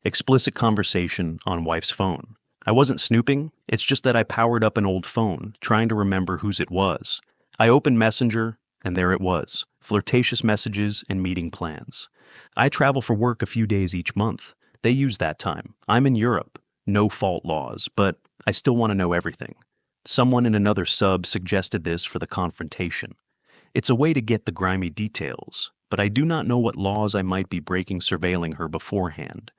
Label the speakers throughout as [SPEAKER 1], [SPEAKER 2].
[SPEAKER 1] Explicit conversation on wife's phone. I wasn't snooping, it's just that I powered up an old phone, trying to remember whose it was. I opened Messenger, and there it was. Flirtatious messages and meeting plans. I travel for work a few days each month. They use that time. I'm in Europe. No fault laws, but I still want to know everything. Someone in another sub suggested this for the confrontation. It's a way to get the grimy details, but I do not know what laws I might be breaking surveilling her beforehand.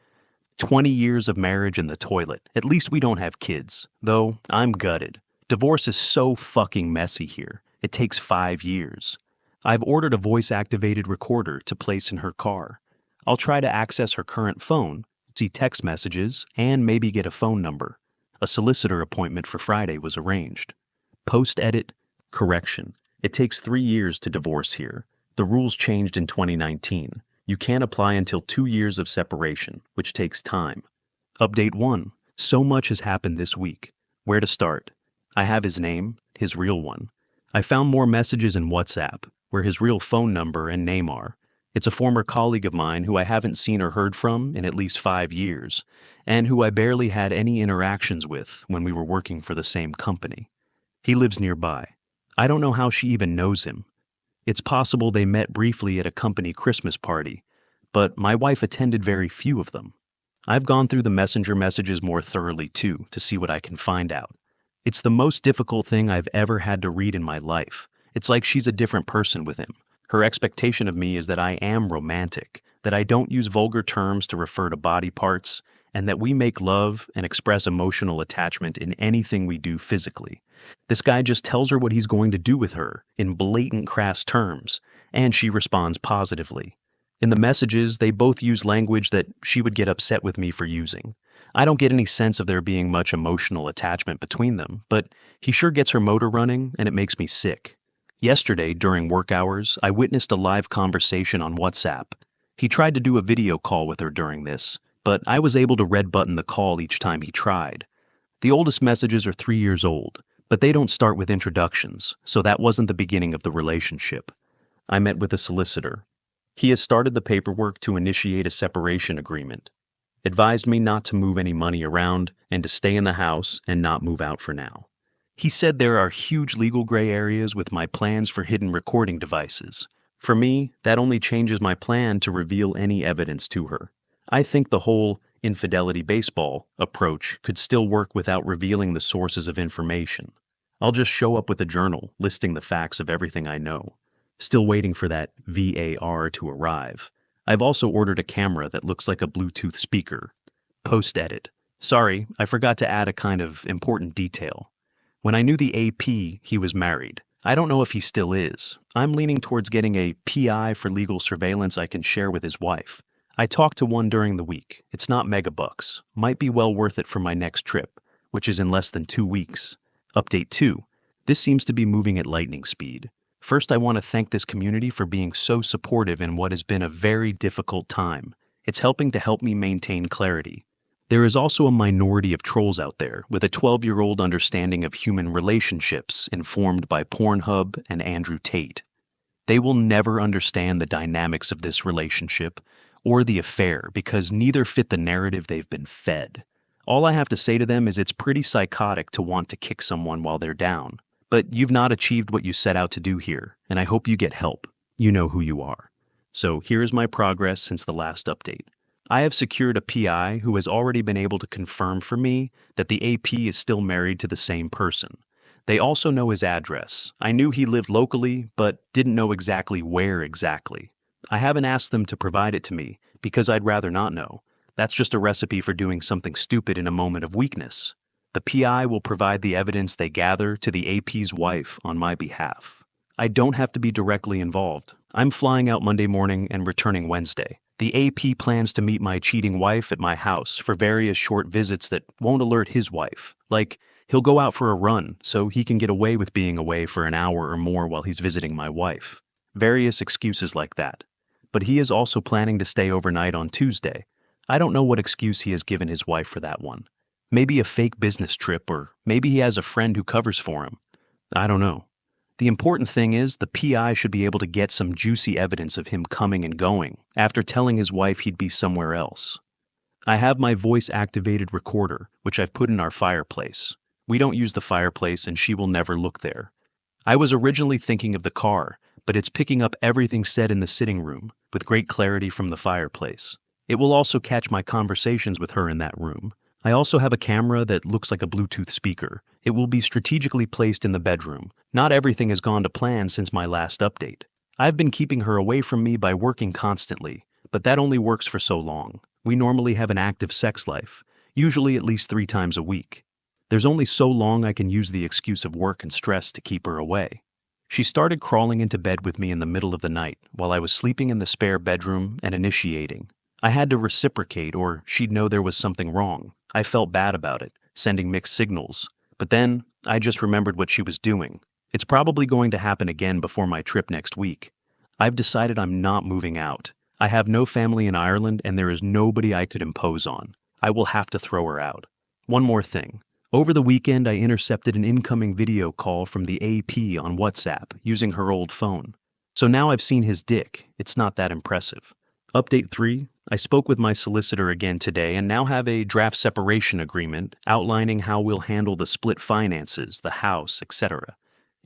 [SPEAKER 1] 20 years of marriage in the toilet. At least we don't have kids. Though, I'm gutted. Divorce is so fucking messy here. It takes 5 years. I've ordered a voice-activated recorder to place in her car. I'll try to access her current phone, see text messages, and maybe get a phone number. A solicitor appointment for Friday was arranged. Post-edit, correction. It takes 3 years to divorce here. The rules changed in 2019. You can't apply until 2 years of separation, which takes time. Update 1. So much has happened this week. Where to start? I have his name, his real one. I found more messages in WhatsApp, where his real phone number and name are. It's a former colleague of mine who I haven't seen or heard from in at least 5 years, and who I barely had any interactions with when we were working for the same company. He lives nearby. I don't know how she even knows him. It's possible they met briefly at a company Christmas party, but my wife attended very few of them. I've gone through the messenger messages more thoroughly too, to see what I can find out. It's the most difficult thing I've ever had to read in my life. It's like she's a different person with him. Her expectation of me is that I am romantic, that I don't use vulgar terms to refer to body parts, and that we make love and express emotional attachment in anything we do physically. This guy just tells her what he's going to do with her in blatant crass terms, and she responds positively. In the messages, they both use language that she would get upset with me for using. I don't get any sense of there being much emotional attachment between them, but he sure gets her motor running, and it makes me sick. Yesterday, during work hours, I witnessed a live conversation on WhatsApp. He tried to do a video call with her during this, but I was able to red button the call each time he tried. The oldest messages are 3 years old, but they don't start with introductions, so that wasn't the beginning of the relationship. I met with a solicitor. He has started the paperwork to initiate a separation agreement. Advised me not to move any money around and to stay in the house and not move out for now. He said there are huge legal gray areas with my plans for hidden recording devices. For me, that only changes my plan to reveal any evidence to her. I think the whole infidelity baseball approach could still work without revealing the sources of information. I'll just show up with a journal listing the facts of everything I know. Still waiting for that VAR to arrive. I've also ordered a camera that looks like a Bluetooth speaker. Post-edit. Sorry, I forgot to add a kind of important detail. When I knew the AP, he was married. I don't know if he still is. I'm leaning towards getting a PI for legal surveillance I can share with his wife. I talked to one during the week. It's not megabucks. Might be well worth it for my next trip, which is in less than 2 weeks. Update 2. This seems to be moving at lightning speed. First, I want to thank this community for being so supportive in what has been a very difficult time. It's helping to help me maintain clarity. There is also a minority of trolls out there with a 12-year-old understanding of human relationships informed by Pornhub and Andrew Tate. They will never understand the dynamics of this relationship or the affair because neither fit the narrative they've been fed. All I have to say to them is it's pretty psychotic to want to kick someone while they're down. But you've not achieved what you set out to do here, and I hope you get help. You know who you are. So here is my progress since the last update. I have secured a PI who has already been able to confirm for me that the AP is still married to the same person. They also know his address. I knew he lived locally, but didn't know exactly where exactly. I haven't asked them to provide it to me because I'd rather not know. That's just a recipe for doing something stupid in a moment of weakness. The PI will provide the evidence they gather to the AP's wife on my behalf. I don't have to be directly involved. I'm flying out Monday morning and returning Wednesday. The AP plans to meet my cheating wife at my house for various short visits that won't alert his wife. Like, he'll go out for a run so he can get away with being away for an hour or more while he's visiting my wife. Various excuses like that. But he is also planning to stay overnight on Tuesday. I don't know what excuse he has given his wife for that one. Maybe a fake business trip, or maybe he has a friend who covers for him. I don't know. The important thing is the PI should be able to get some juicy evidence of him coming and going after telling his wife he'd be somewhere else. I have my voice-activated recorder, which I've put in our fireplace. We don't use the fireplace and she will never look there. I was originally thinking of the car, but it's picking up everything said in the sitting room, with great clarity from the fireplace. It will also catch my conversations with her in that room. I also have a camera that looks like a Bluetooth speaker. It will be strategically placed in the bedroom. Not everything has gone to plan since my last update. I've been keeping her away from me by working constantly, but that only works for so long. We normally have an active sex life, usually at least 3 times a week. There's only so long I can use the excuse of work and stress to keep her away. She started crawling into bed with me in the middle of the night while I was sleeping in the spare bedroom and initiating. I had to reciprocate or she'd know there was something wrong. I felt bad about it, sending mixed signals. But then, I just remembered what she was doing. It's probably going to happen again before my trip next week. I've decided I'm not moving out. I have no family in Ireland and there is nobody I could impose on. I will have to throw her out. One more thing. Over the weekend, I intercepted an incoming video call from the AP on WhatsApp using her old phone. So now I've seen his dick. It's not that impressive. Update 3. I spoke with my solicitor again today and now have a draft separation agreement outlining how we'll handle the split finances, the house, etc.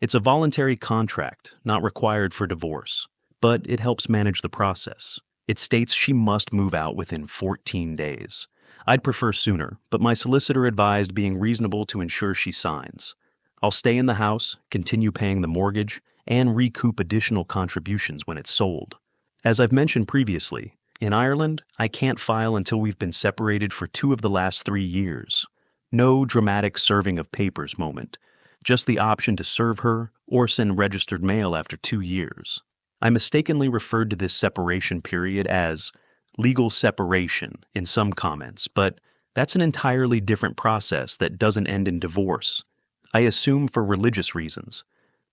[SPEAKER 1] It's a voluntary contract, not required for divorce, but it helps manage the process. It states she must move out within 14 days. I'd prefer sooner, but my solicitor advised being reasonable to ensure she signs. I'll stay in the house, continue paying the mortgage, and recoup additional contributions when it's sold. As I've mentioned previously, in Ireland, I can't file until we've been separated for 2 of the last 3 years. No dramatic serving of papers moment, just the option to serve her or send registered mail after 2 years. I mistakenly referred to this separation period as legal separation in some comments, but that's an entirely different process that doesn't end in divorce. I assume for religious reasons.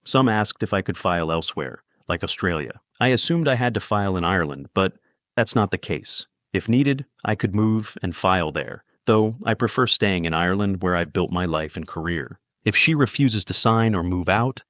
[SPEAKER 1] Some asked if I could file elsewhere, like Australia. I assumed I had to file in Ireland, but that's not the case. If needed, I could move and file there, though I prefer staying in Ireland where I've built my life and career. If she refuses to sign or move out,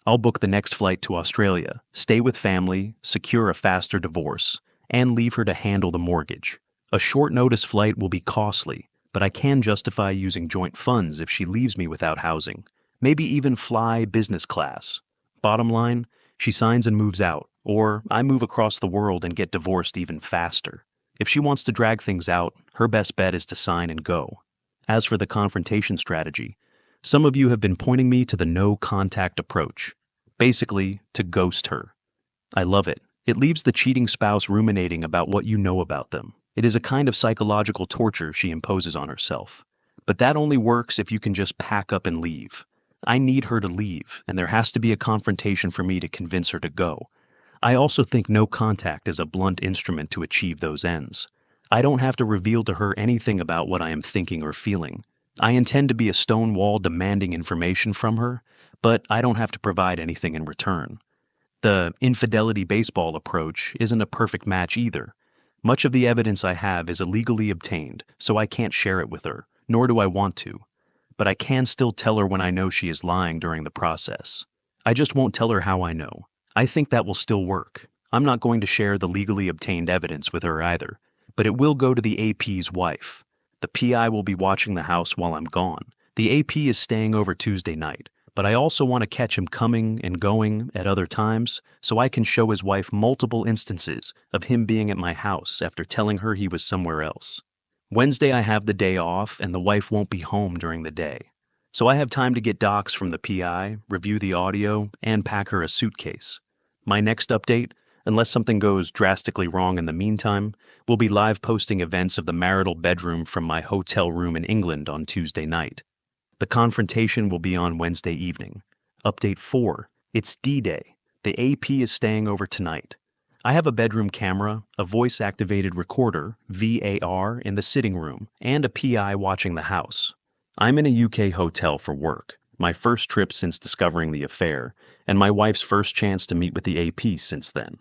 [SPEAKER 1] I'll book the next flight to Australia, stay with family, secure a faster divorce, and leave her to handle the mortgage. A short notice flight will be costly, but I can justify using joint funds if she leaves me without housing. Maybe even fly business class. Bottom line, she signs and moves out, or I move across the world and get divorced even faster. If she wants to drag things out, her best bet is to sign and go. As for the confrontation strategy, some of you have been pointing me to the no-contact approach. Basically, to ghost her. I love it. It leaves the cheating spouse ruminating about what you know about them. It is a kind of psychological torture she imposes on herself. But that only works if you can just pack up and leave. I need her to leave, and there has to be a confrontation for me to convince her to go. I also think no contact is a blunt instrument to achieve those ends. I don't have to reveal to her anything about what I am thinking or feeling. I intend to be a stone wall demanding information from her, but I don't have to provide anything in return. The infidelity baseball approach isn't a perfect match either. Much of the evidence I have is illegally obtained, so I can't share it with her, nor do I want to. But I can still tell her when I know she is lying during the process. I just won't tell her how I know. I think that will still work. I'm not going to share the legally obtained evidence with her either, but it will go to the AP's wife. The PI will be watching the house while I'm gone. The AP is staying over Tuesday night, but I also want to catch him coming and going at other times so I can show his wife multiple instances of him being at my house after telling her he was somewhere else. Wednesday I have the day off and the wife won't be home during the day. So I have time to get docs from the PI, review the audio, and pack her a suitcase. My next update, unless something goes drastically wrong in the meantime, will be live posting events of the marital bedroom from my hotel room in England on Tuesday night. The confrontation will be on Wednesday evening. Update 4. It's D-Day. The AP is staying over tonight. I have a bedroom camera, a voice-activated recorder, VAR, in the sitting room, and a PI watching the house. I'm in a UK hotel for work, my first trip since discovering the affair, and my wife's first chance to meet with the AP since then.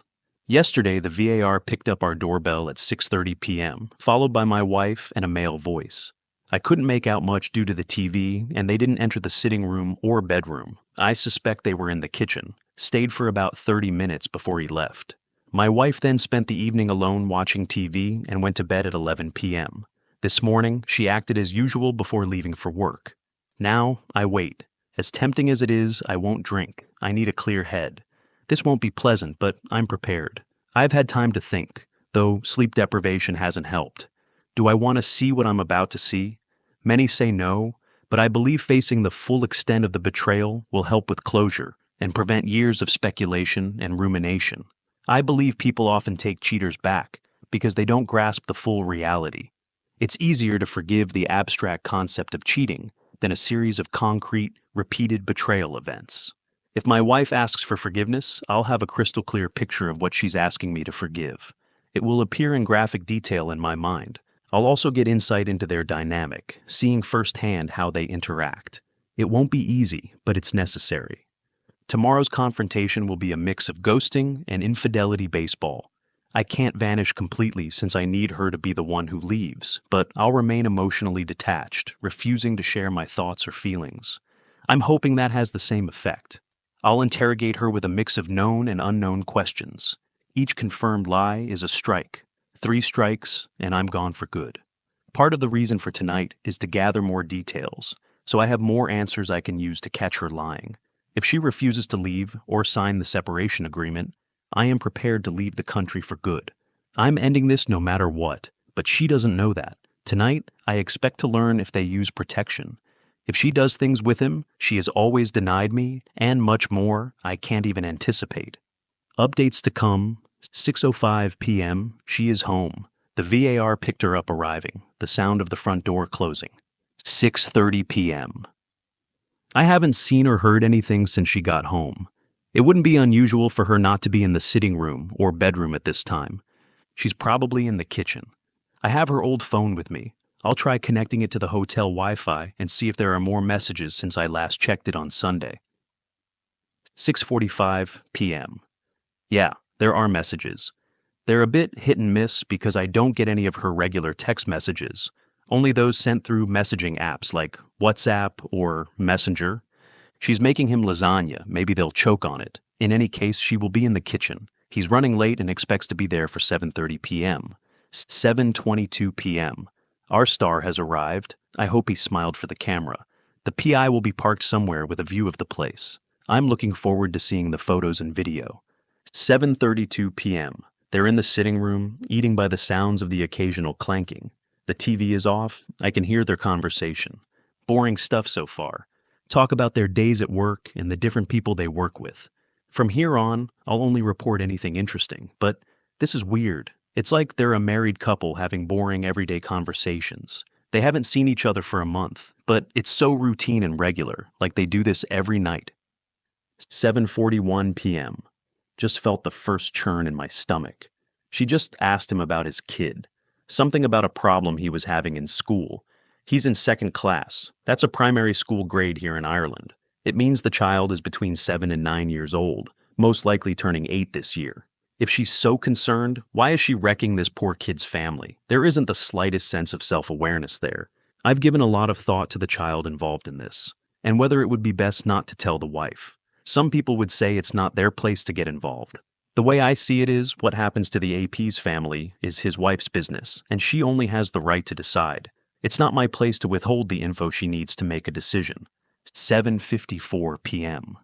[SPEAKER 1] Yesterday, the VAR picked up our doorbell at 6:30 p.m., followed by my wife and a male voice. I couldn't make out much due to the TV, and they didn't enter the sitting room or bedroom. I suspect they were in the kitchen, stayed for about 30 minutes before he left. My wife then spent the evening alone watching TV and went to bed at 11 p.m. This morning, she acted as usual before leaving for work. Now, I wait. As tempting as it is, I won't drink. I need a clear head. This won't be pleasant, but I'm prepared. I've had time to think, though sleep deprivation hasn't helped. Do I want to see what I'm about to see? Many say no, but I believe facing the full extent of the betrayal will help with closure and prevent years of speculation and rumination. I believe people often take cheaters back because they don't grasp the full reality. It's easier to forgive the abstract concept of cheating than a series of concrete, repeated betrayal events. If my wife asks for forgiveness, I'll have a crystal clear picture of what she's asking me to forgive. It will appear in graphic detail in my mind. I'll also get insight into their dynamic, seeing firsthand how they interact. It won't be easy, but it's necessary. Tomorrow's confrontation will be a mix of ghosting and infidelity baseball. I can't vanish completely since I need her to be the one who leaves, but I'll remain emotionally detached, refusing to share my thoughts or feelings. I'm hoping that has the same effect. I'll interrogate her with a mix of known and unknown questions. Each confirmed lie is a strike. 3 strikes, and I'm gone for good. Part of the reason for tonight is to gather more details, so I have more answers I can use to catch her lying. If she refuses to leave or sign the separation agreement, I am prepared to leave the country for good. I'm ending this no matter what, but she doesn't know that. Tonight, I expect to learn if they use protection. If she does things with him she has always denied me, and much more I can't even anticipate. Updates to come. 6:05 p.m. She is home. The VAR picked her up arriving, the sound of the front door closing. 6:30 p.m. I haven't seen or heard anything since she got home. It wouldn't be unusual for her not to be in the sitting room or bedroom at this time. She's probably in the kitchen. I have her old phone with me. I'll try connecting it to the hotel Wi-Fi and see if there are more messages since I last checked it on Sunday. 6:45 p.m. Yeah, there are messages. They're a bit hit and miss because I don't get any of her regular text messages, only those sent through messaging apps like WhatsApp or Messenger. She's making him lasagna, maybe they'll choke on it. In any case, she will be in the kitchen. He's running late and expects to be there for 7:30 p.m. 7:22 p.m. Our star has arrived. I hope he smiled for the camera. The PI will be parked somewhere with a view of the place. I'm looking forward to seeing the photos and video. 7:32 p.m. They're in the sitting room, eating by the sounds of the occasional clanking. The TV is off. I can hear their conversation. Boring stuff so far. Talk about their days at work and the different people they work with. From here on, I'll only report anything interesting, but this is weird. It's like they're a married couple having boring everyday conversations. They haven't seen each other for a month, but it's so routine and regular, like they do this every night. 7:41 p.m. Just felt the first churn in my stomach. She just asked him about his kid. Something about a problem he was having in school. He's in 2nd class. That's a primary school grade here in Ireland. It means the child is between 7 and 9 years old, most likely turning 8 this year. If she's so concerned, why is she wrecking this poor kid's family? There isn't the slightest sense of self-awareness there. I've given a lot of thought to the child involved in this, and whether it would be best not to tell the wife. Some people would say it's not their place to get involved. The way I see it is, what happens to the AP's family is his wife's business, and she only has the right to decide. It's not my place to withhold the info she needs to make a decision. 7:54 p.m.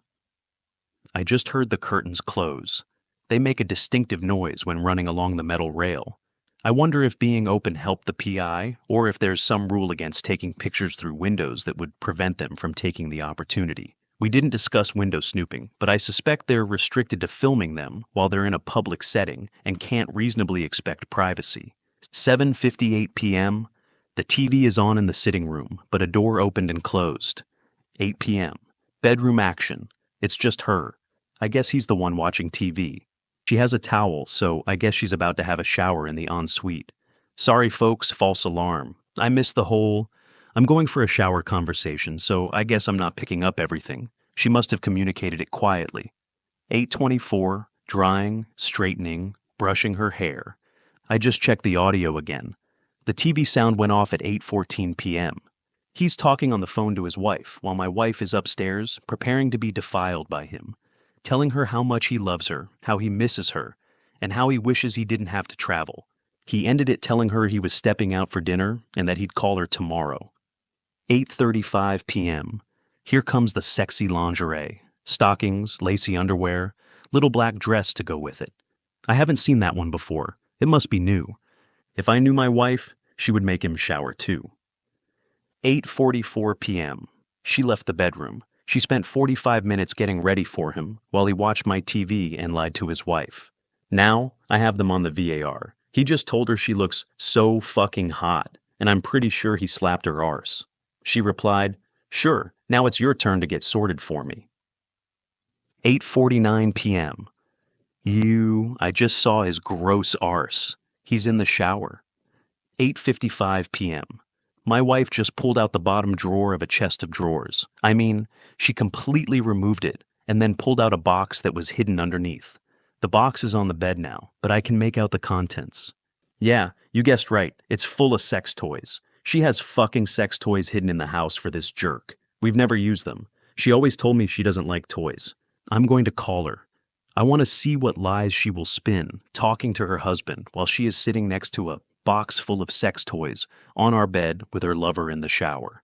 [SPEAKER 1] I just heard the curtains close. They make a distinctive noise when running along the metal rail. I wonder if being open helped the PI, or if there's some rule against taking pictures through windows that would prevent them from taking the opportunity. We didn't discuss window snooping, but I suspect they're restricted to filming them while they're in a public setting and can't reasonably expect privacy. 7:58 p.m. The TV is on in the sitting room, but a door opened and closed. 8 p.m. Bedroom action. It's just her. I guess he's the one watching TV. She has a towel, so I guess she's about to have a shower in the ensuite. Sorry folks, false alarm. I missed the whole, I'm going for a shower conversation, so I guess I'm not picking up everything. She must have communicated it quietly. 8:24, drying, straightening, brushing her hair. I just checked the audio again. The TV sound went off at 8:14 p.m. He's talking on the phone to his wife, while my wife is upstairs, preparing to be defiled by him, telling her how much he loves her, how he misses her, and how he wishes he didn't have to travel. He ended it telling her he was stepping out for dinner and that he'd call her tomorrow. 8:35 p.m. Here comes the sexy lingerie. Stockings, lacy underwear, little black dress to go with it. I haven't seen that one before. It must be new. If I knew my wife, she would make him shower too. 8:44 p.m. She left the bedroom. She spent 45 minutes getting ready for him while he watched my TV and lied to his wife. Now, I have them on the VAR. He just told her she looks so fucking hot, and I'm pretty sure he slapped her arse. She replied, "Sure, now it's your turn to get sorted for me." 8:49 p.m. I just saw his gross arse. He's in the shower. 8:55 p.m. My wife just pulled out the bottom drawer of a chest of drawers. I mean, she completely removed it and then pulled out a box that was hidden underneath. The box is on the bed now, but I can make out the contents. Yeah, you guessed right. It's full of sex toys. She has fucking sex toys hidden in the house for this jerk. We've never used them. She always told me she doesn't like toys. I'm going to call her. I want to see what lies she will spin, talking to her husband while she is sitting next to a box full of sex toys on our bed with her lover in the shower.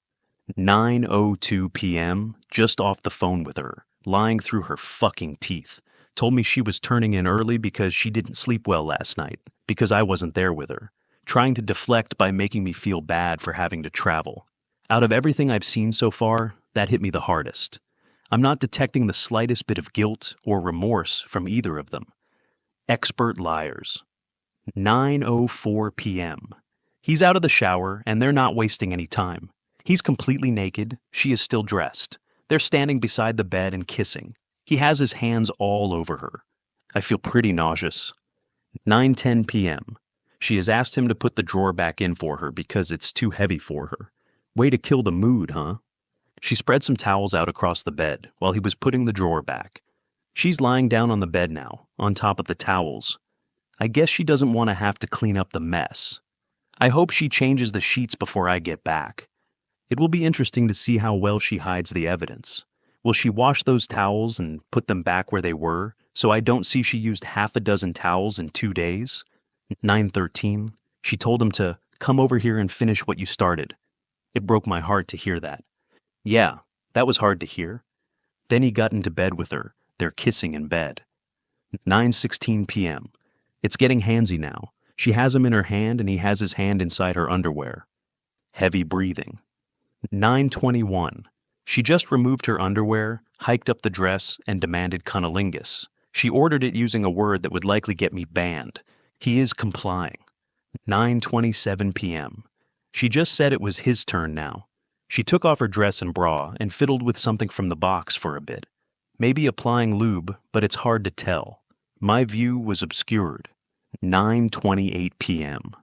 [SPEAKER 1] 9:02 p.m., just off the phone with her, lying through her fucking teeth. Told me she was turning in early because she didn't sleep well last night, because I wasn't there with her. Trying to deflect by making me feel bad for having to travel. Out of everything I've seen so far, that hit me the hardest. I'm not detecting the slightest bit of guilt or remorse from either of them. Expert liars. 9:04 p.m. He's out of the shower and they're not wasting any time. He's completely naked, she is still dressed. They're standing beside the bed and kissing. He has his hands all over her. I feel pretty nauseous. 9:10 p.m. She has asked him to put the drawer back in for her because it's too heavy for her. Way to kill the mood, huh? She spread some towels out across the bed while he was putting the drawer back. She's lying down on the bed now, on top of the towels. I guess she doesn't want to have to clean up the mess. I hope she changes the sheets before I get back. It will be interesting to see how well she hides the evidence. Will she wash those towels and put them back where they were so I don't see she used half a dozen towels in 2 days? 9:13. She told him to come over here and finish what you started. It broke my heart to hear that. Yeah, that was hard to hear. Then he got into bed with her. They're kissing in bed. 9:16 p.m. It's getting handsy now. She has him in her hand and he has his hand inside her underwear. Heavy breathing. 9:21. She just removed her underwear, hiked up the dress, and demanded cunnilingus. She ordered it using a word that would likely get me banned. He is complying. 9:27 p.m. She just said it was his turn now. She took off her dress and bra and fiddled with something from the box for a bit. Maybe applying lube, but it's hard to tell. My view was obscured. 9:28 p.m.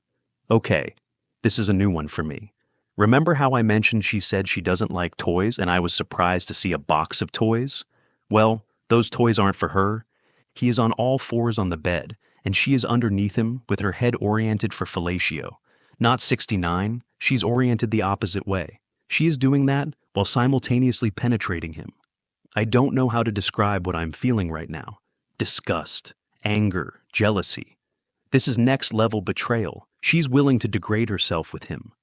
[SPEAKER 1] Okay, this is a new one for me. Remember how I mentioned she said she doesn't like toys and I was surprised to see a box of toys? Well, those toys aren't for her. He is on all fours on the bed, and she is underneath him with her head oriented for fellatio. Not 69, she's oriented the opposite way. She is doing that while simultaneously penetrating him. I don't know how to describe what I'm feeling right now. Disgust, anger, jealousy. This is next level betrayal. She's willing to degrade herself with him.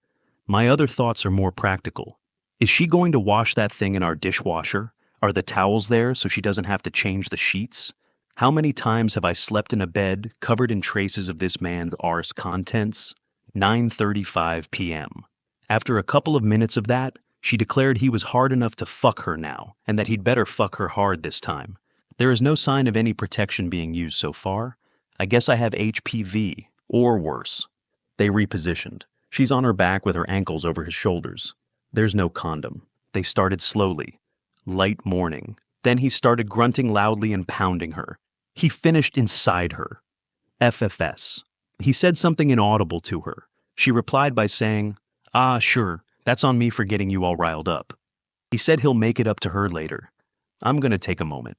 [SPEAKER 1] My other thoughts are more practical. Is she going to wash that thing in our dishwasher? Are the towels there so she doesn't have to change the sheets? How many times have I slept in a bed covered in traces of this man's arse contents? 9:35 p.m. After a couple of minutes of that, she declared he was hard enough to fuck her now, and that he'd better fuck her hard this time. There is no sign of any protection being used so far. I guess I have HPV, or worse. They repositioned. She's on her back with her ankles over his shoulders. There's no condom. They started slowly. Light morning. Then he started grunting loudly and pounding her. He finished inside her. FFS. He said something inaudible to her. She replied by saying, "Ah, sure, that's on me for getting you all riled up." He said he'll make it up to her later. I'm gonna take a moment.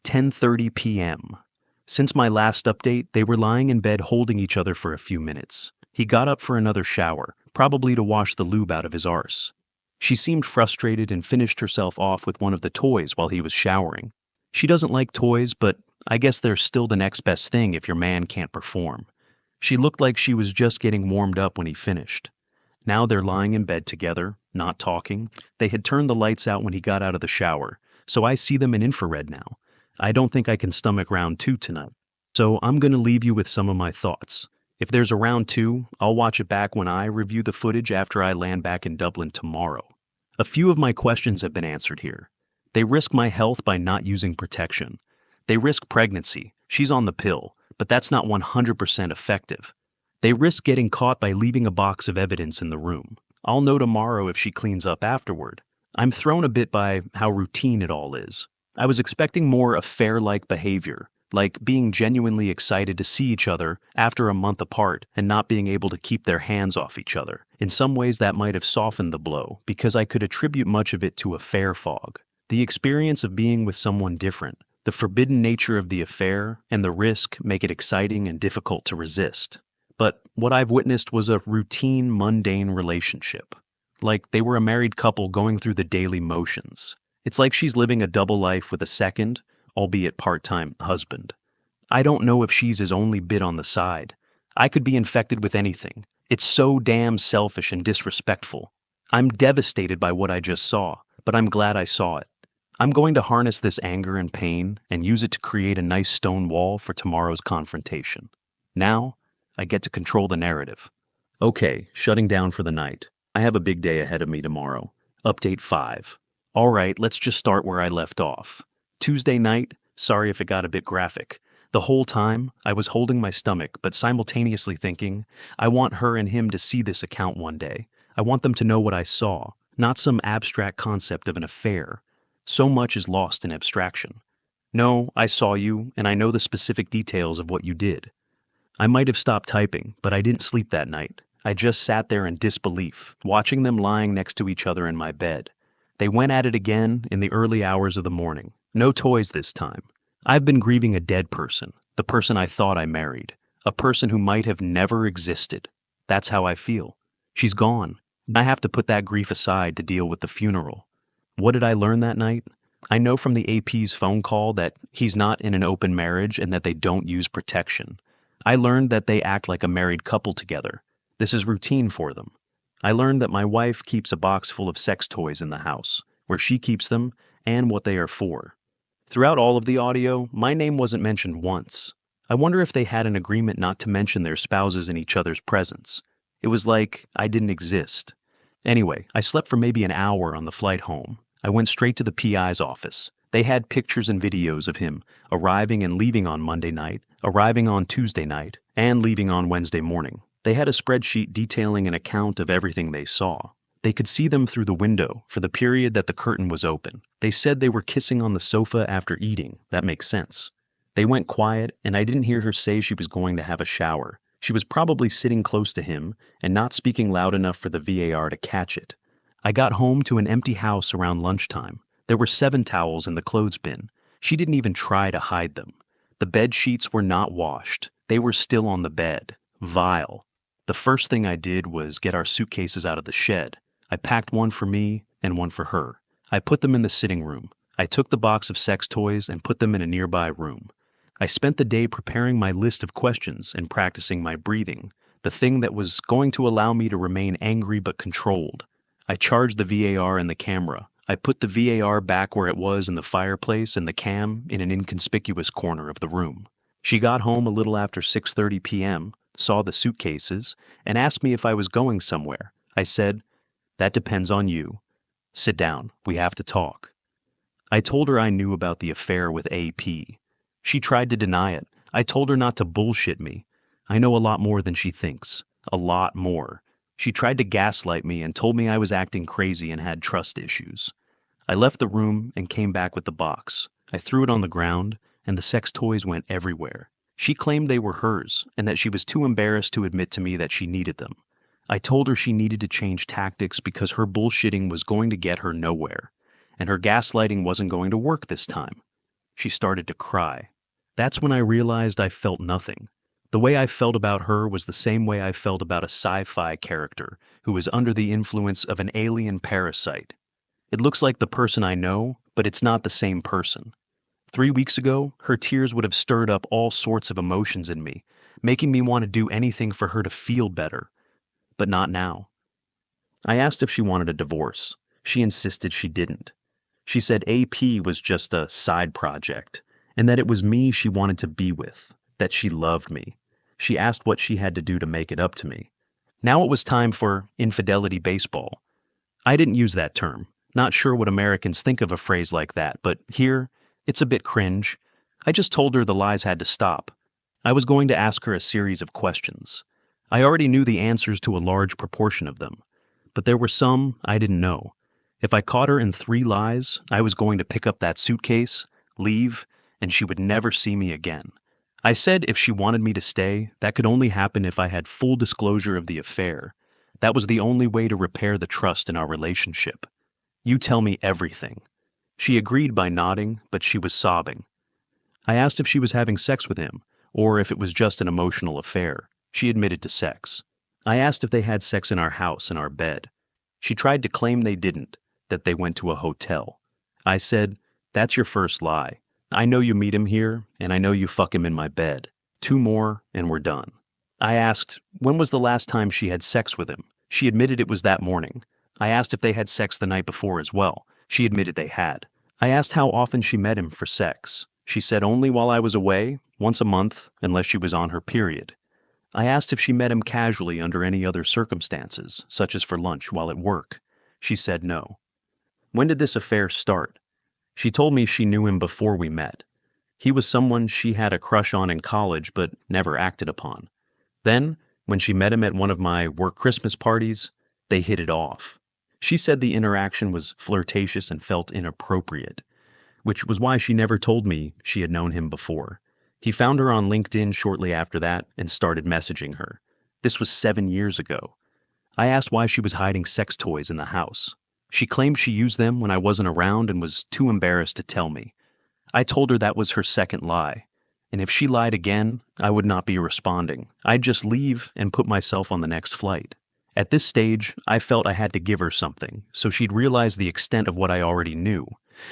[SPEAKER 1] 10:30 p.m. Since my last update, they were lying in bed holding each other for a few minutes. He got up for another shower, probably to wash the lube out of his arse. She seemed frustrated and finished herself off with one of the toys while he was showering. She doesn't like toys, but I guess they're still the next best thing if your man can't perform. She looked like she was just getting warmed up when he finished. Now they're lying in bed together, not talking. They had turned the lights out when he got out of the shower, so I see them in infrared now. I don't think I can stomach round 2 tonight. So I'm going to leave you with some of my thoughts. If there's a round 2, I'll watch it back when I review the footage after I land back in Dublin tomorrow. A few of my questions have been answered here. They risk my health by not using protection. They risk pregnancy. She's on the pill, but that's not 100% effective. They risk getting caught by leaving a box of evidence in the room. I'll know tomorrow if she cleans up afterward. I'm thrown a bit by how routine it all is. I was expecting more affair-like behavior, like being genuinely excited to see each other after a month apart and not being able to keep their hands off each other. In some ways that might have softened the blow, because I could attribute much of it to affair fog. The experience of being with someone different, the forbidden nature of the affair, and the risk make it exciting and difficult to resist. But what I've witnessed was a routine, mundane relationship. Like they were a married couple going through the daily motions. It's like she's living a double life with a second, albeit part-time, husband. I don't know if she's his only bit on the side. I could be infected with anything. It's so damn selfish and disrespectful. I'm devastated by what I just saw, but I'm glad I saw it. I'm going to harness this anger and pain and use it to create a nice stone wall for tomorrow's confrontation. Now, I get to control the narrative. Okay, shutting down for the night. I have a big day ahead of me tomorrow. Update 5. All right, let's just start where I left off. Tuesday night, sorry if it got a bit graphic. The whole time, I was holding my stomach, but simultaneously thinking, I want her and him to see this account one day. I want them to know what I saw, not some abstract concept of an affair. So much is lost in abstraction. No, I saw you, and I know the specific details of what you did. I might have stopped typing, but I didn't sleep that night. I just sat there in disbelief, watching them lying next to each other in my bed. They went at it again in the early hours of the morning. No toys this time. I've been grieving a dead person, the person I thought I married, a person who might have never existed. That's how I feel. She's gone. I have to put that grief aside to deal with the funeral. What did I learn that night? I know from the AP's phone call that he's not in an open marriage and that they don't use protection. I learned that they act like a married couple together. This is routine for them. I learned that my wife keeps a box full of sex toys in the house, where she keeps them and what they are for. Throughout all of the audio, my name wasn't mentioned once. I wonder if they had an agreement not to mention their spouses in each other's presence. It was like I didn't exist. Anyway, I slept for maybe an hour on the flight home. I went straight to the PI's office. They had pictures and videos of him arriving and leaving on Monday night, arriving on Tuesday night, and leaving on Wednesday morning. They had a spreadsheet detailing an account of everything they saw. They could see them through the window for the period that the curtain was open. They said they were kissing on the sofa after eating. That makes sense. They went quiet, and I didn't hear her say she was going to have a shower. She was probably sitting close to him and not speaking loud enough for the VAR to catch it. I got home to an empty house around lunchtime. There were 7 towels in the clothes bin. She didn't even try to hide them. The bed sheets were not washed. They were still on the bed. Vile. The first thing I did was get our suitcases out of the shed. I packed one for me and one for her. I put them in the sitting room. I took the box of sex toys and put them in a nearby room. I spent the day preparing my list of questions and practicing my breathing, the thing that was going to allow me to remain angry but controlled. I charged the VAR and the camera. I put the VAR back where it was in the fireplace and the cam in an inconspicuous corner of the room. She got home a little after 6:30 p.m., saw the suitcases, and asked me if I was going somewhere. I said, "That depends on you. Sit down. We have to talk." I told her I knew about the affair with AP. She tried to deny it. I told her not to bullshit me. I know a lot more than she thinks. A lot more. She tried to gaslight me and told me I was acting crazy and had trust issues. I left the room and came back with the box. I threw it on the ground, and the sex toys went everywhere. She claimed they were hers and that she was too embarrassed to admit to me that she needed them. I told her she needed to change tactics because her bullshitting was going to get her nowhere, and her gaslighting wasn't going to work this time. She started to cry. That's when I realized I felt nothing. The way I felt about her was the same way I felt about a sci-fi character who is under the influence of an alien parasite. It looks like the person I know, but it's not the same person. 3 weeks ago, her tears would have stirred up all sorts of emotions in me, making me want to do anything for her to feel better. But not now. I asked if she wanted a divorce. She insisted she didn't. She said AP was just a side project, and that it was me she wanted to be with, that she loved me. She asked what she had to do to make it up to me. Now it was time for infidelity baseball. I didn't use that term. Not sure what Americans think of a phrase like that, but here, it's a bit cringe. I just told her the lies had to stop. I was going to ask her a series of questions. I already knew the answers to a large proportion of them, but there were some I didn't know. If I caught her in 3 lies, I was going to pick up that suitcase, leave, and she would never see me again. I said if she wanted me to stay, that could only happen if I had full disclosure of the affair. That was the only way to repair the trust in our relationship. You tell me everything. She agreed by nodding, but she was sobbing. I asked if she was having sex with him, or if it was just an emotional affair. She admitted to sex. I asked if they had sex in our house, in our bed. She tried to claim they didn't, that they went to a hotel. I said, that's your first lie. I know you meet him here, and I know you fuck him in my bed. 2 more, and we're done. I asked, when was the last time she had sex with him? She admitted it was that morning. I asked if they had sex the night before as well. She admitted they had. I asked how often she met him for sex. She said only while I was away, once a month, unless she was on her period. I asked if she met him casually under any other circumstances, such as for lunch while at work. She said no. When did this affair start? She told me she knew him before we met. He was someone she had a crush on in college but never acted upon. Then, when she met him at one of my work Christmas parties, they hit it off. She said the interaction was flirtatious and felt inappropriate, which was why she never told me she had known him before. He found her on LinkedIn shortly after that and started messaging her. This was 7 years ago. I asked why she was hiding sex toys in the house. She claimed she used them when I wasn't around and was too embarrassed to tell me. I told her that was her second lie, and if she lied again, I would not be responding. I'd just leave and put myself on the next flight. At this stage, I felt I had to give her something, so she'd realize the extent of what I already knew.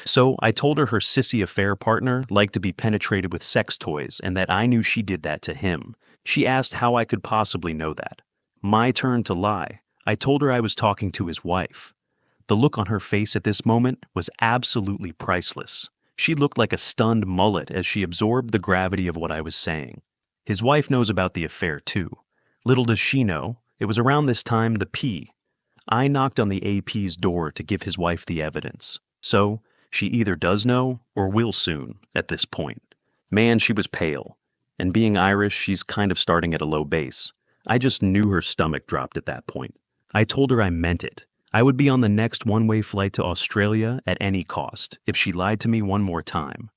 [SPEAKER 1] So I told her sissy affair partner liked to be penetrated with sex toys and that I knew she did that to him. She asked how I could possibly know that. My turn to lie. I told her I was talking to his wife. The look on her face at this moment was absolutely priceless. She looked like a stunned mullet as she absorbed the gravity of what I was saying. His wife knows about the affair too. Little does she know, it was around this time I knocked on the AP's door to give his wife the evidence. So, she either does know or will soon at this point. Man, she was pale. And being Irish, she's kind of starting at a low base. I just knew her stomach dropped at that point. I told her I meant it. I would be on the next one-way flight to Australia at any cost if she lied to me one more time.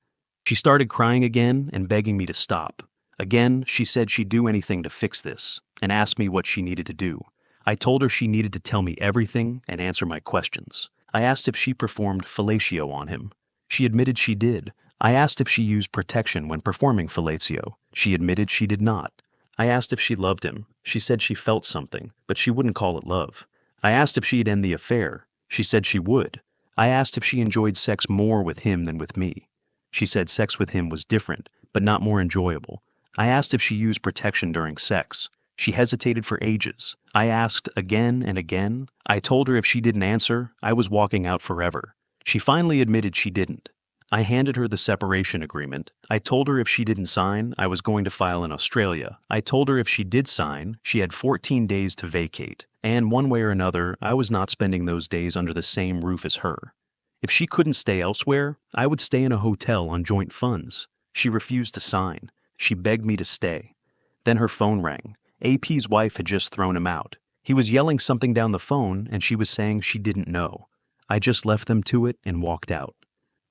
[SPEAKER 1] She started crying again and begging me to stop. Again, she said she'd do anything to fix this and asked me what she needed to do. I told her she needed to tell me everything and answer my questions. I asked if she performed fellatio on him. She admitted she did. I asked if she used protection when performing fellatio. She admitted she did not. I asked if she loved him. She said she felt something, but she wouldn't call it love. I asked if she'd end the affair. She said she would. I asked if she enjoyed sex more with him than with me. She said sex with him was different, but not more enjoyable. I asked if she used protection during sex. She hesitated for ages. I asked again and again. I told her if she didn't answer, I was walking out forever. She finally admitted she didn't. I handed her the separation agreement. I told her if she didn't sign, I was going to file in Australia. I told her if she did sign, she had 14 days to vacate. And one way or another, I was not spending those days under the same roof as her. If she couldn't stay elsewhere, I would stay in a hotel on joint funds. She refused to sign. She begged me to stay. Then her phone rang. AP's wife had just thrown him out. He was yelling something down the phone, and she was saying she didn't know. I just left them to it and walked out.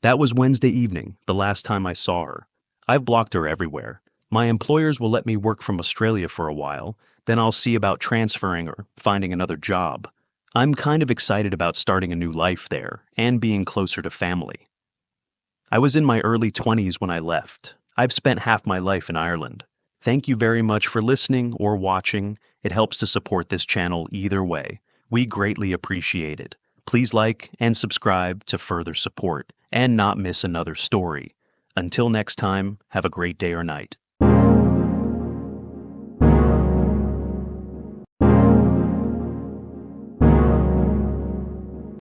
[SPEAKER 1] That was Wednesday evening, the last time I saw her. I've blocked her everywhere. My employers will let me work from Australia for a while, then I'll see about transferring or finding another job. I'm kind of excited about starting a new life there and being closer to family. I was in my early 20s when I left. I've spent half my life in Ireland. Thank you very much for listening or watching. It helps to support this channel either way. We greatly appreciate it. Please like and subscribe to further support and not miss another story. Until next time, have a great day or night.